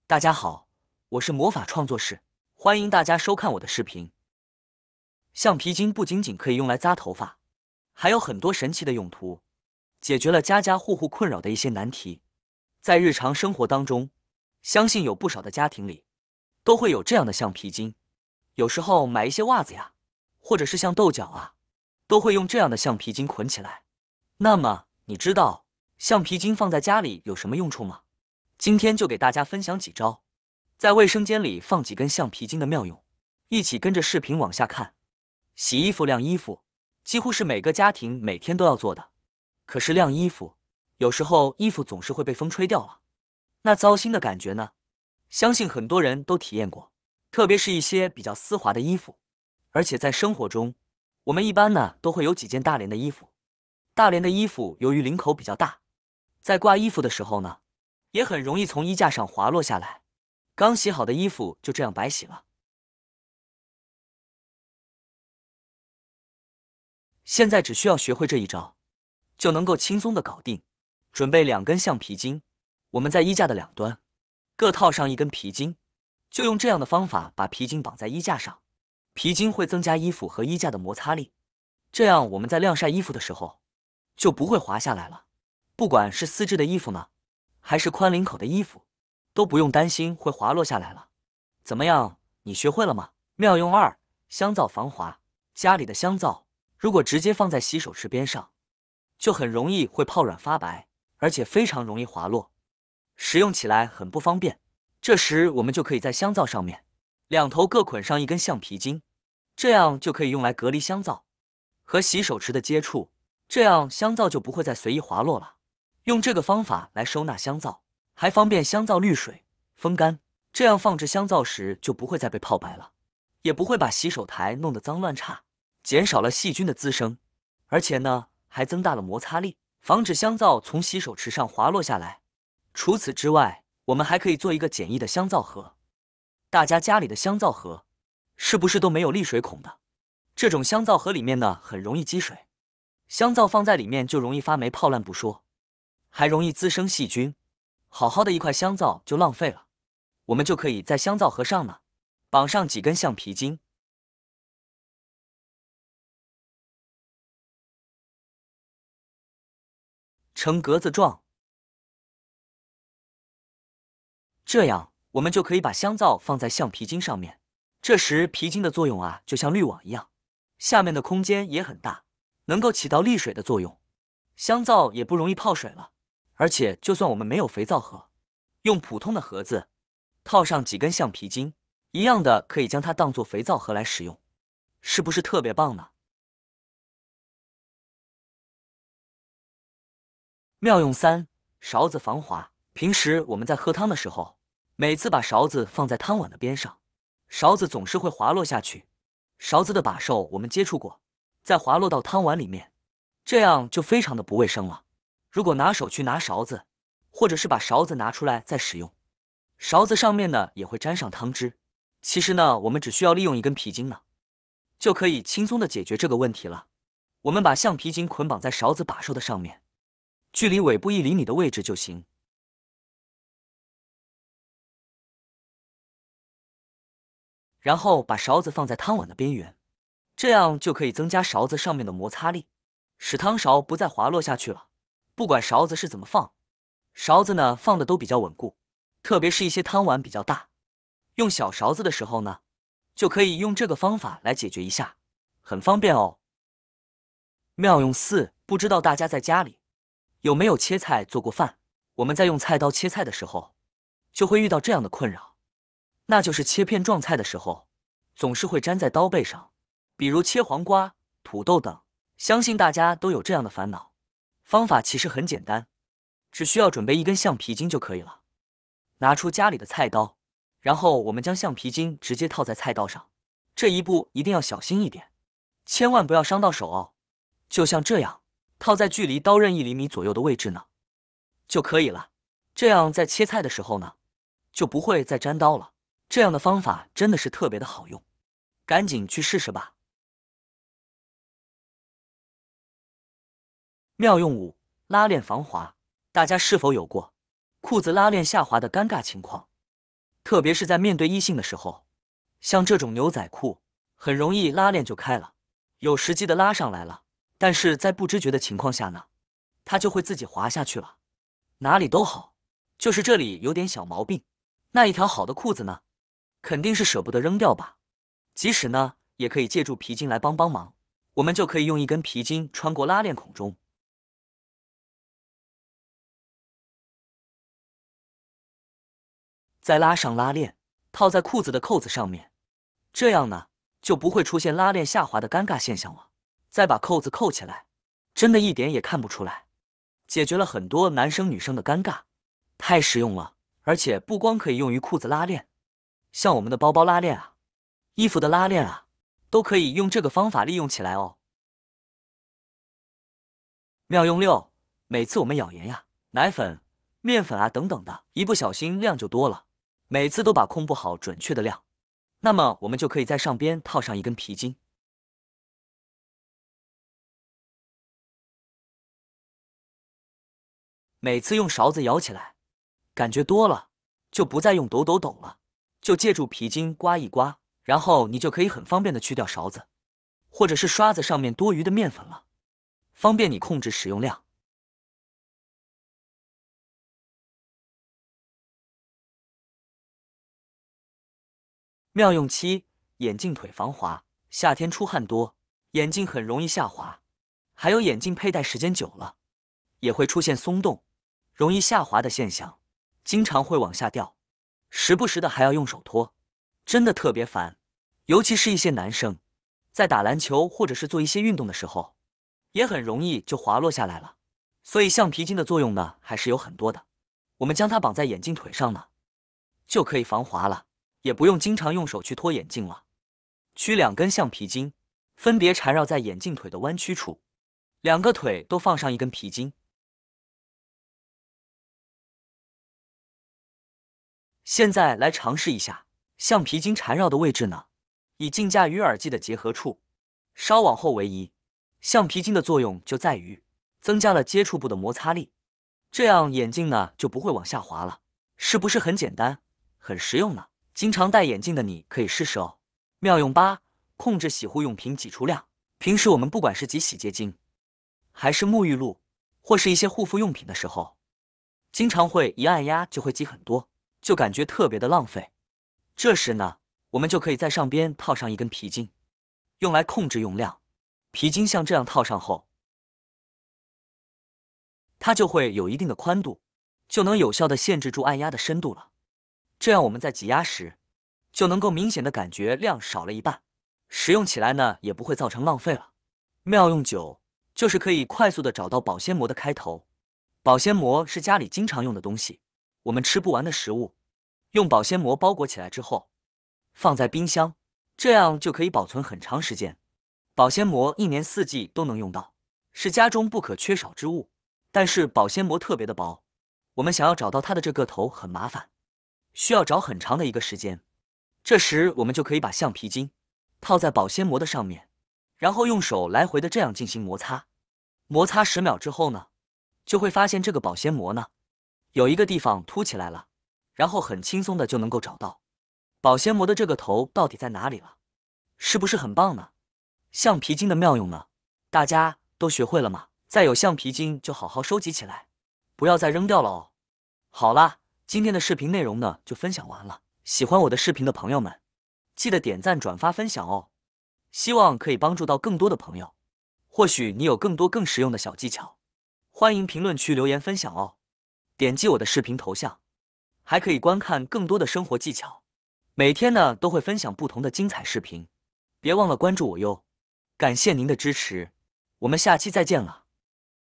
大家好，我是魔法创作室，欢迎大家收看我的视频。橡皮筋不仅仅可以用来扎头发，还有很多神奇的用途，解决了家家户户困扰的一些难题。在日常生活当中，相信有不少的家庭里都会有这样的橡皮筋，有时候买一些袜子呀，或者是像豆角啊，都会用这样的橡皮筋捆起来。那么，你知道橡皮筋放在家里有什么用处吗？今天就给大家分享几招，在卫生间里放几根橡皮筋的妙用，一起跟着视频往下看。洗衣服、晾衣服，几乎是每个家庭每天都要做的。可是晾衣服，有时候衣服总是会被风吹掉了，那糟心的感觉呢？相信很多人都体验过，特别是一些比较丝滑的衣服。而且在生活中，我们一般呢都会有几件大连的衣服。大连的衣服由于领口比较大，在挂衣服的时候呢，也很容易从衣架上滑落下来，刚洗好的衣服就这样白洗了。现在只需要学会这一招，就能够轻松的搞定。准备2根橡皮筋，我们在衣架的两端各套上1根皮筋，就用这样的方法把皮筋绑在衣架上。皮筋会增加衣服和衣架的摩擦力，这样我们在晾晒衣服的时候就不会滑下来了。不管是丝质的衣服呢，还是宽领口的衣服，都不用担心会滑落下来了。怎么样，你学会了吗？妙用2：香皂防滑。家里的香皂如果直接放在洗手池边上，就很容易会泡软发白，而且非常容易滑落，使用起来很不方便。这时我们就可以在香皂上面两头各捆上1根橡皮筋，这样就可以用来隔离香皂和洗手池的接触，这样香皂就不会再随意滑落了。用这个方法来收纳香皂，还方便香皂滤水、风干，这样放置香皂时就不会再被泡白了，也不会把洗手台弄得脏乱差，减少了细菌的滋生，而且呢，还增大了摩擦力，防止香皂从洗手池上滑落下来。除此之外，我们还可以做一个简易的香皂盒。大家家里的香皂盒是不是都没有沥水孔的？这种香皂盒里面呢，很容易积水，香皂放在里面就容易发霉泡烂不说，还容易滋生细菌，好好的一块香皂就浪费了。我们就可以在香皂盒上呢绑上几根橡皮筋，呈格子状，这样我们就可以把香皂放在橡皮筋上面。这时皮筋的作用啊，就像滤网一样，下面的空间也很大，能够起到沥水的作用，香皂也不容易泡水了。而且就算我们没有肥皂盒，用普通的盒子套上几根橡皮筋，一样的可以将它当做肥皂盒来使用，是不是特别棒呢？妙用3：勺子防滑。平时我们在喝汤的时候，每次把勺子放在汤碗的边上，勺子总是会滑落下去。勺子的把手我们接触过，再滑落到汤碗里面，这样就非常的不卫生了。如果拿手去拿勺子，或者是把勺子拿出来再使用，勺子上面呢也会沾上汤汁。其实呢，我们只需要利用1根皮筋呢，就可以轻松的解决这个问题了。我们把橡皮筋捆绑在勺子把手的上面，距离尾部1厘米的位置就行。然后把勺子放在汤碗的边缘，这样就可以增加勺子上面的摩擦力，使汤勺不再滑落下去了。不管勺子是怎么放，勺子呢放的都比较稳固，特别是一些汤碗比较大，用小勺子的时候呢，就可以用这个方法来解决一下，很方便哦。妙用4：不知道大家在家里有没有切菜做过饭？我们在用菜刀切菜的时候，就会遇到这样的困扰，那就是切片状菜的时候，总是会粘在刀背上，比如切黄瓜、土豆等。相信大家都有这样的烦恼。方法其实很简单，只需要准备1根橡皮筋就可以了。拿出家里的菜刀，然后我们将橡皮筋直接套在菜刀上，这一步一定要小心一点，千万不要伤到手哦。就像这样，套在距离刀刃1厘米左右的位置呢，就可以了。这样在切菜的时候呢，就不会再粘刀了。这样的方法真的是特别的好用，赶紧去试试吧。妙用5：拉链防滑。大家是否有过裤子拉链下滑的尴尬情况？特别是在面对异性的时候，像这种牛仔裤很容易拉链就开了，有时机的拉上来了，但是在不知觉的情况下呢，它就会自己滑下去了。哪里都好，就是这里有点小毛病。那一条好的裤子呢，肯定是舍不得扔掉吧？即使呢，也可以借助皮筋来帮忙。我们就可以用一根皮筋穿过拉链孔中，再拉上拉链，套在裤子的扣子上面，这样呢，就不会出现拉链下滑的尴尬现象了。再把扣子扣起来，真的一点也看不出来，解决了很多男生女生的尴尬，太实用了。而且不光可以用于裤子拉链，像我们的包包拉链啊、衣服的拉链啊，都可以用这个方法利用起来哦。妙用6，每次我们舀盐呀、奶粉、面粉啊等等的，一不小心量就多了，每次都把控不好准确的量，那么我们就可以在上边套上一根皮筋，每次用勺子舀起来，感觉多了，就不再用抖抖抖了，就借助皮筋刮一刮，然后你就可以很方便的去掉勺子或者是刷子上面多余的面粉了，方便你控制使用量。妙用7，眼镜腿防滑。夏天出汗多，眼镜很容易下滑，还有眼镜佩戴时间久了，也会出现松动、容易下滑的现象，经常会往下掉，时不时的还要用手托，真的特别烦。尤其是一些男生，在打篮球或者是做一些运动的时候，也很容易就滑落下来了。所以橡皮筋的作用呢，还是有很多的。我们将它绑在眼镜腿上呢，就可以防滑了。也不用经常用手去脱眼镜了。取2根橡皮筋，分别缠绕在眼镜腿的弯曲处，2个腿都放上一根皮筋。现在来尝试一下，橡皮筋缠绕的位置呢，以镜架与耳际的结合处稍往后为宜。橡皮筋的作用就在于增加了接触部的摩擦力，这样眼镜呢就不会往下滑了。是不是很简单，很实用呢？经常戴眼镜的你可以试试哦。妙用8，控制洗护用品挤出量。平时我们不管是挤洗洁精，还是沐浴露，或是一些护肤用品的时候，经常会一按压就会挤很多，就感觉特别的浪费。这时呢，我们就可以在上边套上一根皮筋，用来控制用量。皮筋像这样套上后，它就会有一定的宽度，就能有效的限制住按压的深度了。这样我们在挤压时，就能够明显的感觉量少了一半，使用起来呢也不会造成浪费了。妙用9，就是可以快速的找到保鲜膜的开头。保鲜膜是家里经常用的东西，我们吃不完的食物，用保鲜膜包裹起来之后，放在冰箱，这样就可以保存很长时间。保鲜膜1年4季都能用到，是家中不可缺少之物。但是保鲜膜特别的薄，我们想要找到它的这个头很麻烦，需要找很长的一个时间。这时我们就可以把橡皮筋套在保鲜膜的上面，然后用手来回的这样进行摩擦。摩擦10秒之后呢，就会发现这个保鲜膜呢有一个地方凸起来了，然后很轻松的就能够找到保鲜膜的这个头到底在哪里了。是不是很棒呢？橡皮筋的妙用呢，大家都学会了吗？再有橡皮筋就好好收集起来，不要再扔掉了哦。好啦，今天的视频内容呢就分享完了。喜欢我的视频的朋友们，记得点赞、转发、分享哦。希望可以帮助到更多的朋友。或许你有更多更实用的小技巧，欢迎评论区留言分享哦。点击我的视频头像，还可以观看更多的生活技巧。每天呢都会分享不同的精彩视频，别忘了关注我哟。感谢您的支持，我们下期再见了。